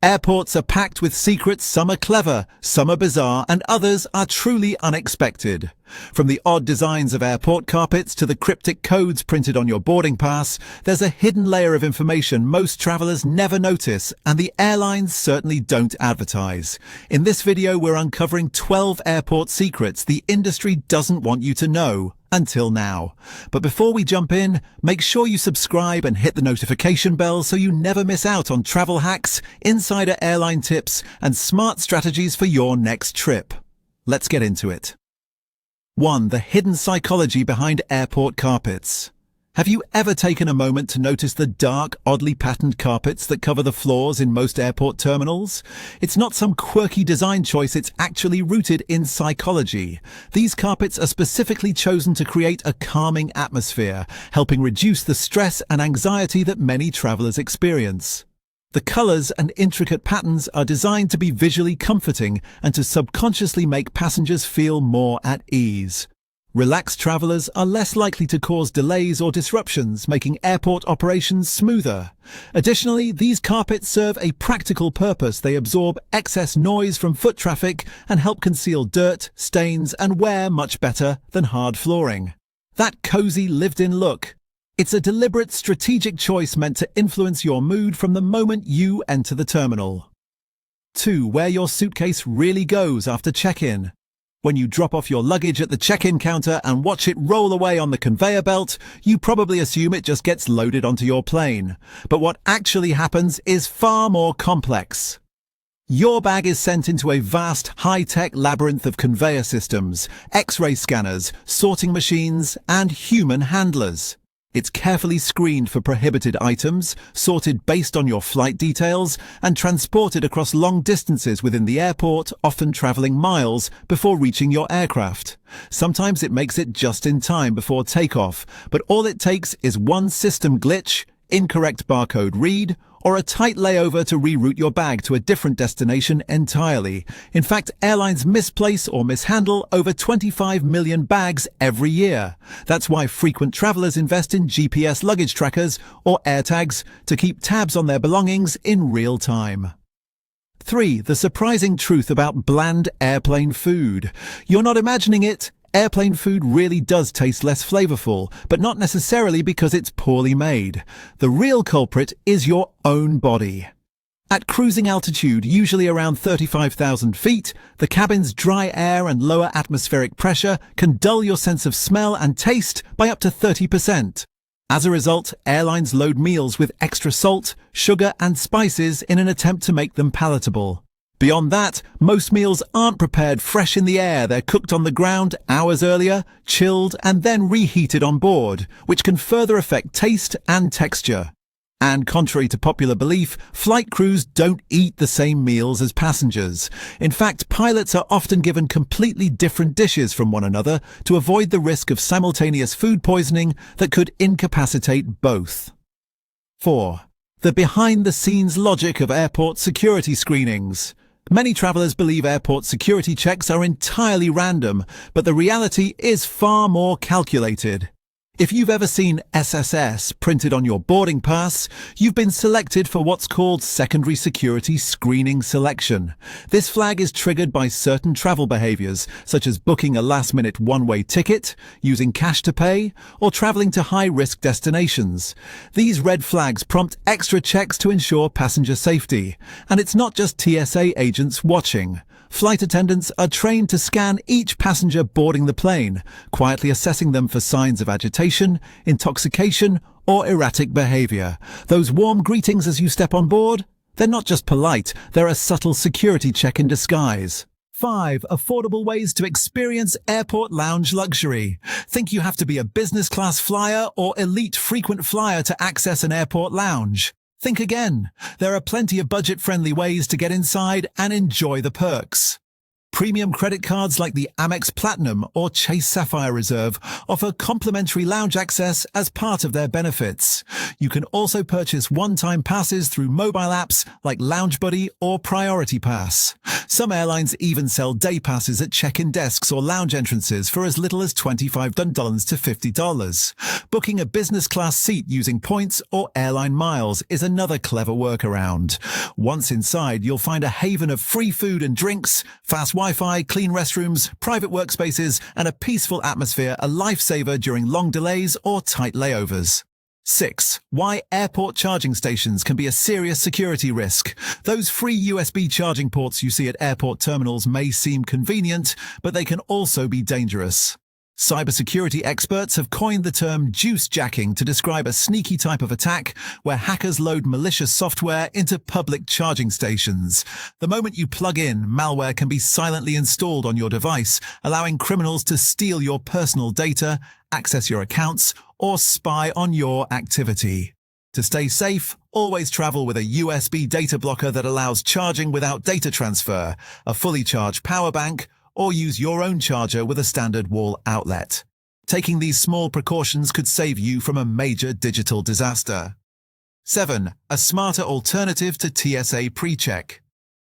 Airports are packed with secrets. Some are clever, some are bizarre, and others are truly unexpected. From the odd designs of airport carpets to the cryptic codes printed on your boarding pass, there's a hidden layer of information most travelers never notice, and the airlines certainly don't advertise. In this video, we're uncovering 12 airport secrets the industry doesn't want you to know. Until now. But before we jump in, make sure you subscribe and hit the notification bell so you never miss out on travel hacks, insider airline tips, and smart strategies for your next trip. Let's get into it. 1. The hidden psychology behind airport carpets. Have you ever taken a moment to notice the dark, oddly patterned carpets that cover the floors in most airport terminals? It's not some quirky design choice, it's actually rooted in psychology. These carpets are specifically chosen to create a calming atmosphere, helping reduce the stress and anxiety that many travelers experience. The colors and intricate patterns are designed to be visually comforting and to subconsciously make passengers feel more at ease. Relaxed travelers are less likely to cause delays or disruptions, making airport operations smoother. Additionally, these carpets serve a practical purpose. They absorb excess noise from foot traffic and help conceal dirt, stains, and wear much better than hard flooring. That cozy, lived-in look. It's a deliberate, strategic choice meant to influence your mood from the moment you enter the terminal. 2. Where your suitcase really goes after check-in. When you drop off your luggage at the check-in counter and watch it roll away on the conveyor belt, you probably assume it just gets loaded onto your plane. But what actually happens is far more complex. Your bag is sent into a vast, high-tech labyrinth of conveyor systems, X-ray scanners, sorting machines, and human handlers. It's carefully screened for prohibited items, sorted based on your flight details, and transported across long distances within the airport, often traveling miles, before reaching your aircraft. Sometimes it makes it just in time before takeoff, but all it takes is one system glitch, incorrect barcode read, or a tight layover to reroute your bag to a different destination entirely. In fact, airlines misplace or mishandle over 25 million bags every year. That's why frequent travelers invest in GPS luggage trackers or AirTags to keep tabs on their belongings in real time. 3. The surprising truth about bland airplane food. You're not imagining it. Airplane food really does taste less flavorful, but not necessarily because it's poorly made. The real culprit is your own body. At cruising altitude, usually around 35,000 feet, the cabin's dry air and lower atmospheric pressure can dull your sense of smell and taste by up to 30%. As a result, airlines load meals with extra salt, sugar, and spices in an attempt to make them palatable. Beyond that, most meals aren't prepared fresh in the air. They're cooked on the ground hours earlier, chilled, and then reheated on board, which can further affect taste and texture. And contrary to popular belief, flight crews don't eat the same meals as passengers. In fact, pilots are often given completely different dishes from one another to avoid the risk of simultaneous food poisoning that could incapacitate both. 4. The behind-the-scenes logic of airport security screenings. Many travelers believe airport security checks are entirely random, but the reality is far more calculated. If you've ever seen SSS printed on your boarding pass, you've been selected for what's called secondary security screening selection. This flag is triggered by certain travel behaviors, such as booking a last-minute one-way ticket, using cash to pay, or traveling to high-risk destinations. These red flags prompt extra checks to ensure passenger safety. And it's not just TSA agents watching. Flight attendants are trained to scan each passenger boarding the plane, quietly assessing them for signs of agitation, intoxication, or erratic behavior. Those warm greetings as you step on board? They're not just polite, they're a subtle security check in disguise. 5. Affordable ways to experience airport lounge luxury. Think you have to be a business class flyer or elite frequent flyer to access an airport lounge? Think again. There are plenty of budget-friendly ways to get inside and enjoy the perks. Premium credit cards like the Amex Platinum or Chase Sapphire Reserve offer complimentary lounge access as part of their benefits. You can also purchase one-time passes through mobile apps like Lounge Buddy or Priority Pass. Some airlines even sell day passes at check-in desks or lounge entrances for as little as $25 to $50. Booking a business class seat using points or airline miles is another clever workaround. Once inside, you'll find a haven of free food and drinks, fast Wi-Fi, clean restrooms, private workspaces, and a peaceful atmosphere, a lifesaver during long delays or tight layovers. 6. Why airport charging stations can be a serious security risk. Those free USB charging ports you see at airport terminals may seem convenient, but they can also be dangerous. Cybersecurity experts have coined the term juice jacking to describe a sneaky type of attack where hackers load malicious software into public charging stations. The moment you plug in, malware can be silently installed on your device, allowing criminals to steal your personal data, access your accounts, or spy on your activity. To stay safe, always travel with a USB data blocker that allows charging without data transfer, a fully charged power bank, or use your own charger with a standard wall outlet. Taking these small precautions could save you from a major digital disaster. 7. A smarter alternative to TSA pre-check.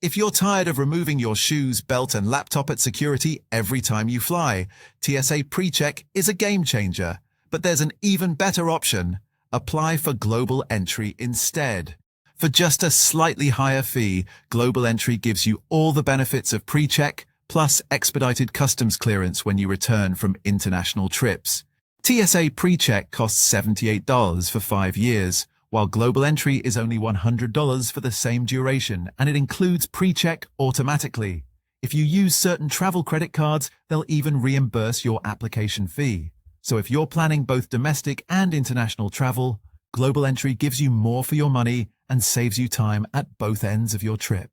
If you're tired of removing your shoes, belt, and laptop at security every time you fly, TSA pre-check is a game changer. But there's an even better option. Apply for global entry instead. For just a slightly higher fee, global entry gives you all the benefits of pre-check, plus expedited customs clearance when you return from international trips. TSA pre-check costs $78 for 5 years, while global entry is only $100 for the same duration, and it includes pre-check automatically. If you use certain travel credit cards, they'll even reimburse your application fee. So if you're planning both domestic and international travel, global entry gives you more for your money and saves you time at both ends of your trip.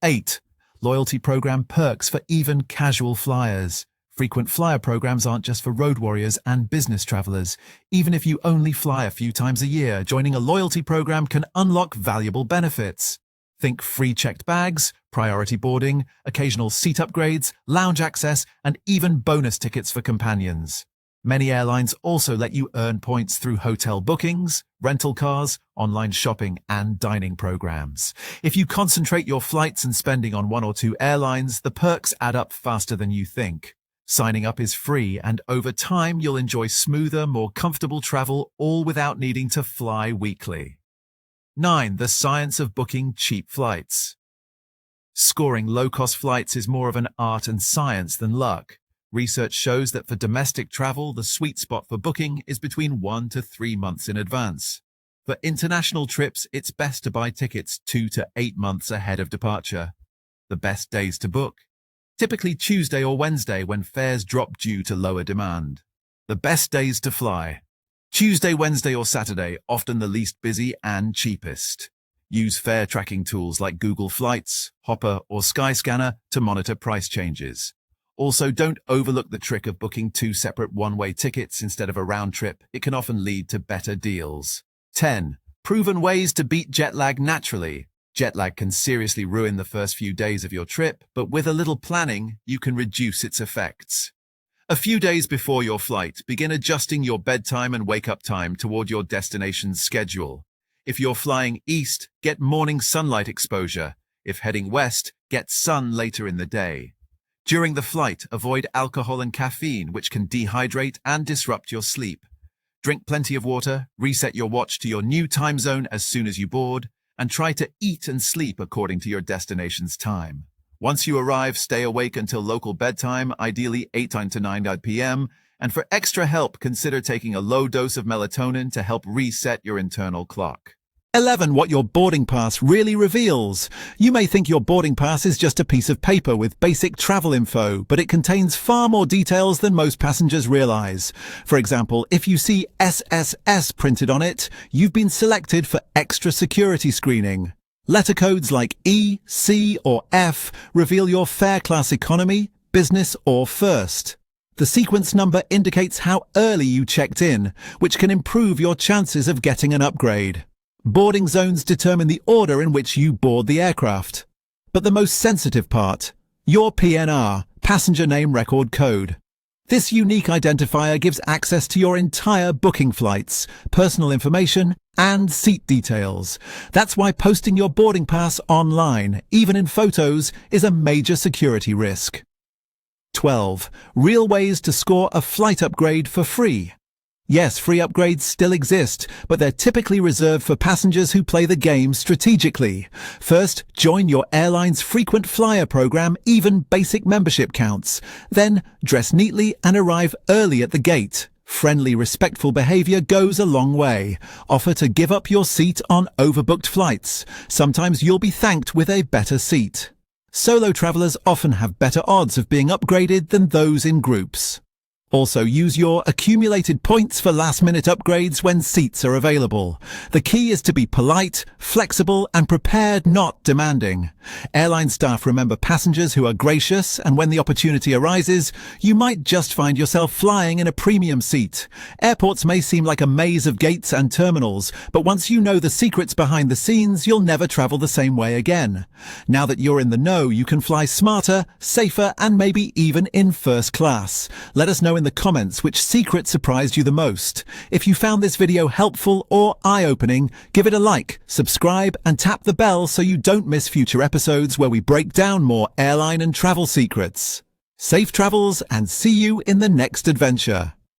8. Loyalty program perks for even casual flyers. Frequent flyer programs aren't just for road warriors and business travelers. Even if you only fly a few times a year, joining a loyalty program can unlock valuable benefits. Think free checked bags, priority boarding, occasional seat upgrades, lounge access, and even bonus tickets for companions. Many airlines also let you earn points through hotel bookings, rental cars, online shopping, and dining programs. If you concentrate your flights and spending on 1 or 2 airlines, the perks add up faster than you think. Signing up is free, and over time you'll enjoy smoother, more comfortable travel, all without needing to fly weekly. 9. The science of booking cheap flights. Scoring low-cost flights is more of an art and science than luck. Research shows that for domestic travel, the sweet spot for booking is between 1 to 3 months in advance. For international trips, it's best to buy tickets 2 to 8 months ahead of departure. The best days to book? Typically Tuesday or Wednesday when fares drop due to lower demand. The best days to fly? Tuesday, Wednesday, or Saturday, often the least busy and cheapest. Use fare tracking tools like Google Flights, Hopper, or Skyscanner to monitor price changes. Also, don't overlook the trick of booking 2 separate one-way tickets instead of a round trip. It can often lead to better deals. 10. Proven ways to beat jet lag naturally. Jet lag can seriously ruin the first few days of your trip, but with a little planning, you can reduce its effects. A few days before your flight, begin adjusting your bedtime and wake-up time toward your destination's schedule. If you're flying east, get morning sunlight exposure. If heading west, get sun later in the day. During the flight, avoid alcohol and caffeine, which can dehydrate and disrupt your sleep. Drink plenty of water, reset your watch to your new time zone as soon as you board, and try to eat and sleep according to your destination's time. Once you arrive, stay awake until local bedtime, ideally 8 to 9 p.m., and for extra help, consider taking a low dose of melatonin to help reset your internal clock. 11. What your boarding pass really reveals. You may think your boarding pass is just a piece of paper with basic travel info, but it contains far more details than most passengers realize. For example, if you see SSS printed on it, you've been selected for extra security screening. Letter codes like E, C, or F reveal your fare class economy, business, or first. The sequence number indicates how early you checked in, which can improve your chances of getting an upgrade. Boarding zones determine the order in which you board the aircraft. But the most sensitive part, Your PNR, Passenger Name Record Code. This unique identifier gives access to your entire booking flights, personal information, and seat details. That's why posting your boarding pass online, even in photos, is a major security risk. 12. Real ways to score a flight upgrade for free. Yes, free upgrades still exist, but they're typically reserved for passengers who play the game strategically. First, join your airline's frequent flyer program, even basic membership counts. Then, dress neatly and arrive early at the gate. Friendly, respectful behavior goes a long way. Offer to give up your seat on overbooked flights. Sometimes you'll be thanked with a better seat. Solo travelers often have better odds of being upgraded than those in groups. Also, use your accumulated points for last-minute upgrades when seats are available. The key is to be polite, flexible, and prepared, not demanding. Airline staff remember passengers who are gracious, and when the opportunity arises, you might just find yourself flying in a premium seat. Airports may seem like a maze of gates and terminals, but once you know the secrets behind the scenes, you'll never travel the same way again. Now that you're in the know, you can fly smarter, safer, and maybe even in first class. Let us know in the comments which secret surprised you the most. If you found this video helpful or eye-opening, give it a like, subscribe, and tap the bell so you don't miss future episodes where we break down more airline and travel secrets. Safe travels, and see you in the next adventure.